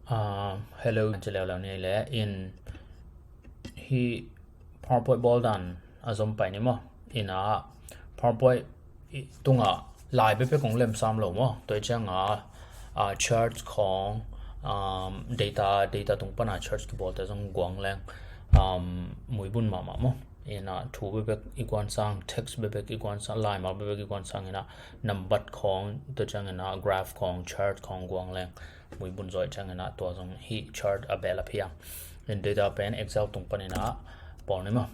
Hello, Jaleel Nile in he PowerPoint ball done as on Panimo in a PowerPoint Tungah live pe kong lem sam lo mo toi chang chart kong data tung pana chart ki bol ta jong Guan leng mui bun ma mo in a thu be ikwan sang text be ikwan sang line ma be ikwan sang in a number kong to chang in a graph kong chart kong Guan leng mui bun zoi chang in a to jong hi chart a bela pia in data pen excel tung pan in a por ni mo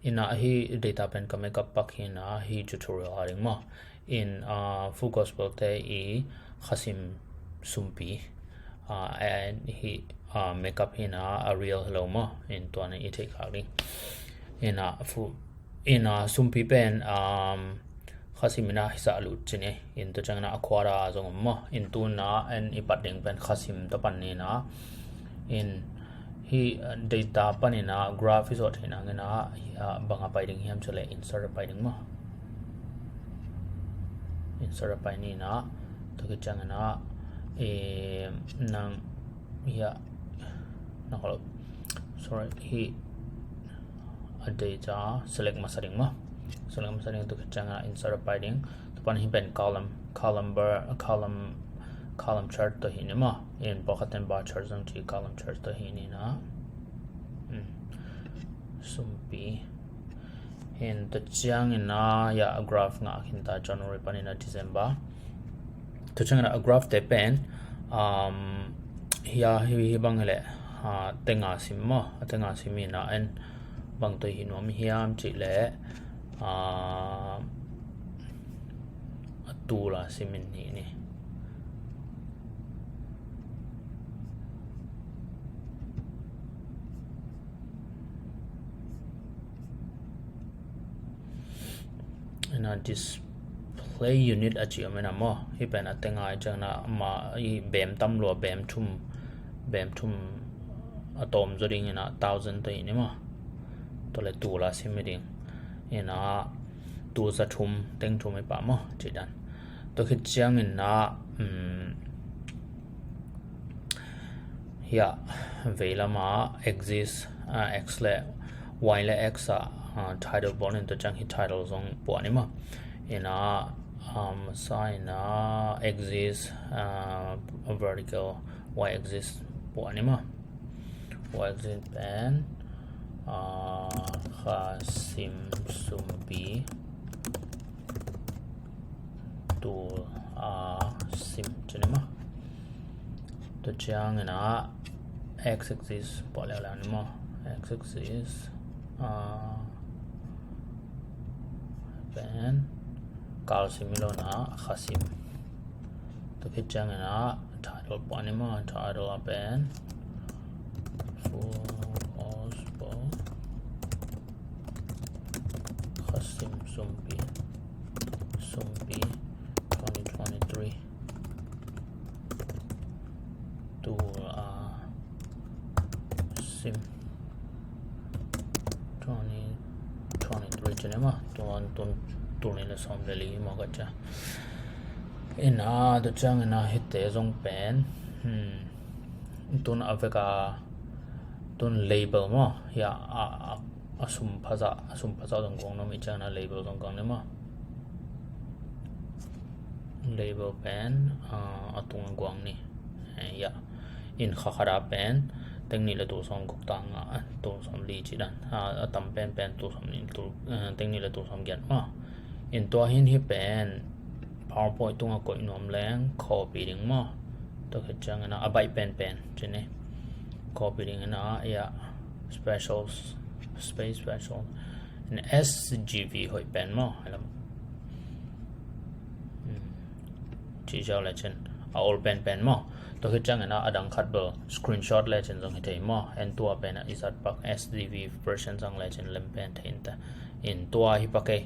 in hi data pen ka make up pak in hi tutorial haring mo in full gospel te e khasim sumpi and he make up in a real hello mo in to an e take haring in sumpi pen khasim na hisa lu chine in to changna akwara zong mo in tu na and ipading pen khasim to pan ni na in hi data panina graph is what hina ngena banga paiding hiam chale insert paiding mo insert paini na to ki changana nang ya na holo sorry hi data select masaring to ki changa insert paiding to pan hi pen column chart to hinima in pokaten bar chart zong chi column chart to hinina sumpi in the chang ina ya graph nga hinta January panina December to chang na graph te pen ya hi bang le tenga simina en bang to hinom hiam chi le atula simin ni na display unit achi amena mo hi pen atenga jana ma I bem tam lo bem thum atom zoring ina 1000 to ini mo to le tu la simiding ina tu za thum teng thum pa mo chidan to khit chiang ina ya vela ma exist x le y le x title born into chang hi title zong po anima in sign exist vertical y exist po anima y exist pen khasim sumpi to sim chinema to chang ina x exist po la anima x exist pen kal similo na khasim to kichang na title panima title pen full gospel khasim sumpi 2023 to sim 2023 chinema to ni le som le li mo gacha in the chang na hitte zong pen tun aveka tun label mo ya asum phaza dong gong no mi chang na label dong gang ne mo label pen atung gwang ni ya in khakhara pen teng ni le tu som gok tang tu som li chi dan tam pen tu som ni tu teng ni le tu som gen ma in to hin hi pen PowerPoint tunga ko inom leng copy ring mo to ke chang na abai pen chine copy ring na ya special in SGV hoi pen mo alam chi jaw la chen all pen mo to ke chang na adang khat bo screenshot la chen jong thei mo and to pen isat pak SDV version jang la chen lem pen thein ta in to hi pa ke